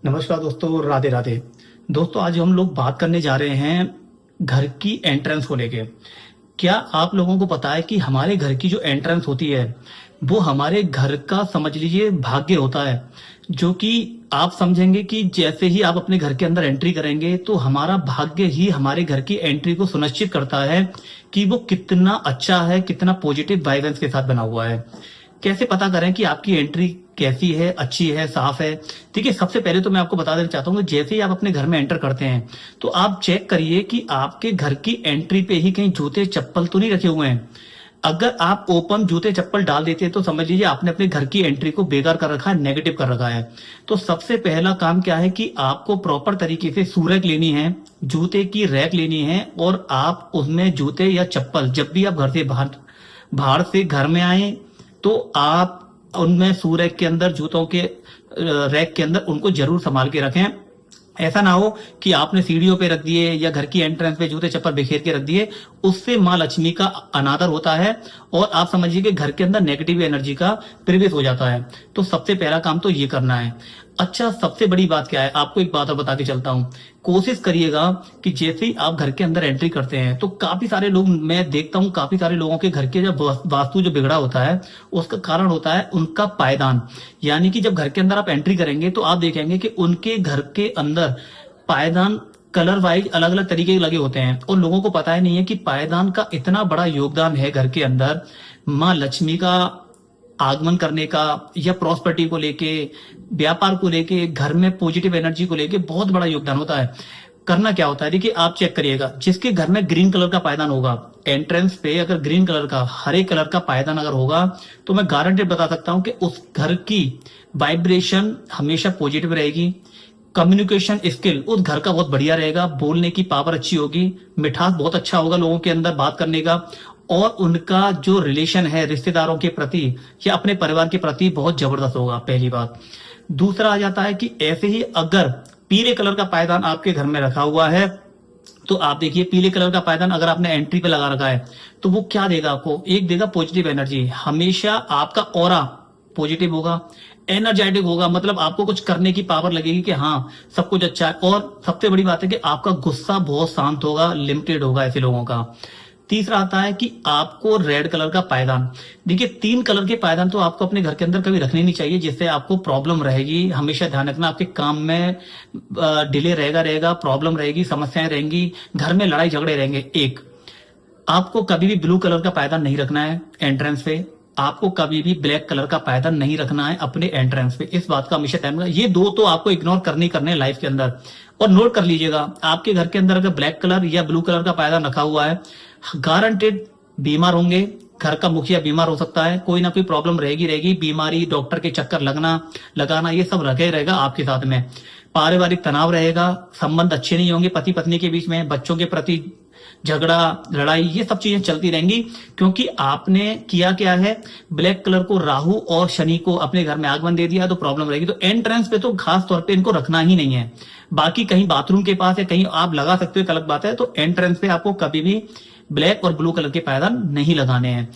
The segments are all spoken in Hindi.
नमस्कार दोस्तों, राधे राधे। दोस्तों, आज हम लोग बात करने जा रहे हैं घर की एंट्रेंस को लेके। क्या आप लोगों को पता है कि हमारे घर की जो एंट्रेंस होती है वो हमारे घर का समझ लीजिए भाग्य होता है। जो कि आप समझेंगे कि जैसे ही आप अपने घर के अंदर एंट्री करेंगे तो हमारा भाग्य ही हमारे घर की एंट्री को सुनिश्चित करता है कि वो कितना अच्छा है, कितना पॉजिटिव वाइब्स के साथ बना हुआ है। कैसे पता करें कि आपकी एंट्री कैसी है, अच्छी है, साफ है? ठीक है, सबसे पहले तो मैं आपको बता देना चाहता हूँ कि जैसे ही आप अपने घर में एंटर करते हैं तो आप चेक करिए कि आपके घर की एंट्री पे ही कहीं जूते चप्पल तो नहीं रखे हुए हैं। अगर आप ओपन जूते चप्पल डाल देते हैं तो समझ लीजिए आपने अपने घर की एंट्री को बेकार कर रखा है, नेगेटिव कर रखा है। तो सबसे पहला काम क्या है कि आपको प्रॉपर तरीके से शू रैक लेनी है, जूते की रैक लेनी है, और आप उसमें जूते या चप्पल जब भी आप घर से बाहर बाहर से घर में आए तो आप उनमें शू रैक के अंदर, जूतों के रैक के अंदर उनको जरूर संभाल के रखें। ऐसा ना हो कि आपने सीढ़ियों पे रख दिए या घर की एंट्रेंस पे जूते चप्पल बिखेर के रख दिए। उससे माँ लक्ष्मी का अनादर होता है और आप समझिए कि घर के अंदर नेगेटिव एनर्जी का प्रवेश हो जाता है। तो सबसे पहला काम तो ये करना है। अच्छा, सबसे बड़ी बात क्या है, आपको एक बात और बता के चलता हूँ। कोशिश करिएगा कि जैसे ही आप घर के अंदर एंट्री करते हैं तो काफी सारे लोग, मैं देखता हूँ काफी सारे लोगों के घर के जब वास्तु जो बिगड़ा होता है उसका कारण होता है उनका पायदान। यानी कि जब घर के अंदर आप एंट्री करेंगे तो आप देखेंगे कि उनके घर के अंदर पायदान कलर वाइज अलग अलग तरीके के लगे होते हैं और लोगों को पता ही नहीं है कि पायदान का इतना बड़ा योगदान है घर के अंदर माँ लक्ष्मी का आगमन करने का, या प्रॉस्पेरिटी को लेके, व्यापार को लेके, घर में पॉजिटिव एनर्जी को लेके बहुत बड़ा योगदान होता है। करना क्या होता है, देखिए आप चेक करिएगा, जिसके घर में ग्रीन कलर का पायदान होगा, एंट्रेंस पे अगर ग्रीन कलर का, हरे कलर का पायदान अगर होगा तो मैं गारंटेड बता सकता हूं कि उस घर की वाइब्रेशन हमेशा पॉजिटिव रहेगी। कम्युनिकेशन स्किल उस घर का बहुत बढ़िया रहेगा, बोलने की पावर अच्छी होगी, मिठास बहुत अच्छा होगा लोगों के अंदर बात करने का, और उनका जो रिलेशन है रिश्तेदारों के प्रति या अपने परिवार के प्रति बहुत जबरदस्त होगा, पहली बात। दूसरा आ जाता है कि ऐसे ही अगर पीले कलर का पायदान आपके घर में रखा हुआ है तो आप देखिए, पीले कलर का पायदान अगर आपने एंट्री पे लगा रखा है तो वो क्या देगा आपको, एक देगा पॉजिटिव एनर्जी। हमेशा आपका ऑरा पॉजिटिव होगा, एनर्जेटिक होगा, मतलब आपको कुछ करने की पावर लगेगी कि हाँ सब कुछ अच्छा है। और सबसे बड़ी बात है कि आपका गुस्सा बहुत शांत होगा, लिमिटेड होगा ऐसे लोगों का। तीसरा आता है कि आपको रेड कलर का पायदान, देखिए 3 कलर के पायदान तो आपको अपने घर के अंदर कभी रखने नहीं चाहिए, जिससे आपको प्रॉब्लम रहेगी। हमेशा ध्यान रखना, आपके काम में डिले रहेगा, प्रॉब्लम रहेगी, समस्याएं रहेंगी, घर में लड़ाई झगड़े रहेंगे। एक, आपको कभी भी ब्लू कलर का पायदान नहीं रखना है एंट्रेंस पे। आपको कभी भी ब्लैक कलर का पायदान नहीं रखना है अपने एंट्रेंस पे, इस बात का हमेशा ध्यान रखना। ये दो तो आपको इग्नोर करने लाइफ के अंदर। और नोट कर लीजिएगा, आपके घर के अंदर अगर ब्लैक कलर या ब्लू कलर का पायदान रखा हुआ है, गारंटेड बीमार होंगे, घर का मुखिया बीमार हो सकता है, कोई ना कोई प्रॉब्लम रहेगी, बीमारी, डॉक्टर के चक्कर लगना लगाना, ये सब रखे रहेगा आपके साथ में। पारिवारिक तनाव रहेगा, संबंध अच्छे नहीं होंगे पति पत्नी के बीच में, बच्चों के प्रति झगड़ा, लड़ाई, ये सब चीजें चलती रहेंगी। क्योंकि आपने किया क्या है, ब्लैक कलर को राहु और शनि को अपने घर में आगमन दे दिया, तो प्रॉब्लम रहेगी। तो एंट्रेंस पे तो खास तौर पे इनको रखना ही नहीं है। बाकी कहीं बाथरूम के पास या कहीं आप लगा सकते हो, एक अलग बात है। तो एंट्रेंस पे आपको कभी भी ब्लैक और ब्लू कलर के पायदान नहीं लगाने हैं।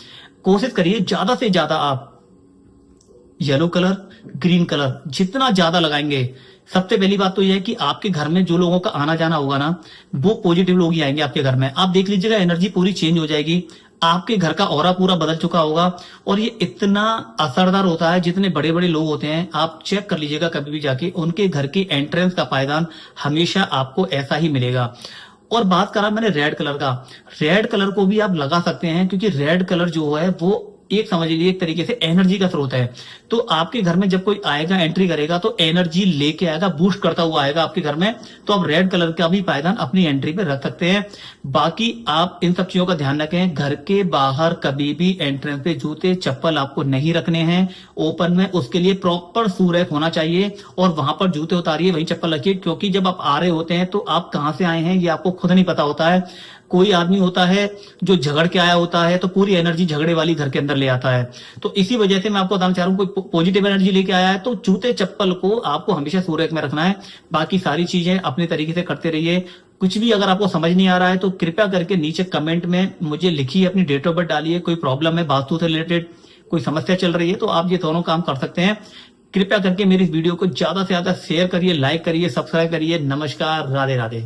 कोशिश करिए ज्यादा से ज्यादा आप येलो कलर, ग्रीन कलर जितना ज्यादा लगाएंगे। सबसे पहली बात तो यह है कि आपके घर में जो लोगों का आना जाना होगा ना, वो पॉजिटिव लोग ही आएंगे आपके घर में। आप देख लीजिएगा, एनर्जी पूरी चेंज हो जाएगी, आपके घर का ऑरा पूरा बदल चुका होगा। और ये इतना असरदार होता है, जितने बड़े बड़े लोग होते हैं आप चेक कर लीजिएगा कभी भी जाके, उनके घर की एंट्रेंस का पायदान हमेशा आपको ऐसा ही मिलेगा। और बात करा मैंने रेड कलर का, रेड कलर को भी आप लगा सकते हैं, क्योंकि रेड कलर जो है वो एक समझ लीजिए एक तरीके से एनर्जी का स्रोत है। तो आपके घर में जब कोई आएगा, एंट्री करेगा, तो एनर्जी लेके आएगा, बूस्ट करता हुआ आएगा आपके घर में। तो आप रेड कलर का भी पायदान अपनी एंट्री पे रख सकते हैं। बाकी आप इन सब चीजों का ध्यान रखें, घर के बाहर कभी भी एंट्रेंस पे जूते चप्पल आपको नहीं रखने हैं ओपन में। उसके लिए प्रॉपर शू रैक होना चाहिए और वहां पर जूते उतारिए, वहीं चप्पल रखिए। क्योंकि जब आप आ रहे होते हैं तो आप कहां से आए हैं ये आपको खुद नहीं पता होता है। कोई आदमी होता है जो झगड़ के आया होता है तो पूरी एनर्जी झगड़े वाली घर के अंदर ले आता है। तो इसी वजह से मैं आपको बताना चाह रहा हूँ, कोई पॉजिटिव एनर्जी लेके आया है तो जूते चप्पल को आपको हमेशा शू रैक में रखना है। बाकी सारी चीजें अपने तरीके से करते रहिए। कुछ भी अगर आपको समझ नहीं आ रहा है तो कृपया करके नीचे कमेंट में मुझे लिखिए, अपनी डेट ऑफ बर्थ डालिए। कोई प्रॉब्लम है वास्तु से रिलेटेड, कोई समस्या चल रही है, तो आप ये दोनों काम कर सकते हैं। कृपया करके मेरी इस वीडियो को ज्यादा से ज्यादा शेयर करिए, लाइक करिए, सब्सक्राइब करिए। नमस्कार, राधे राधे।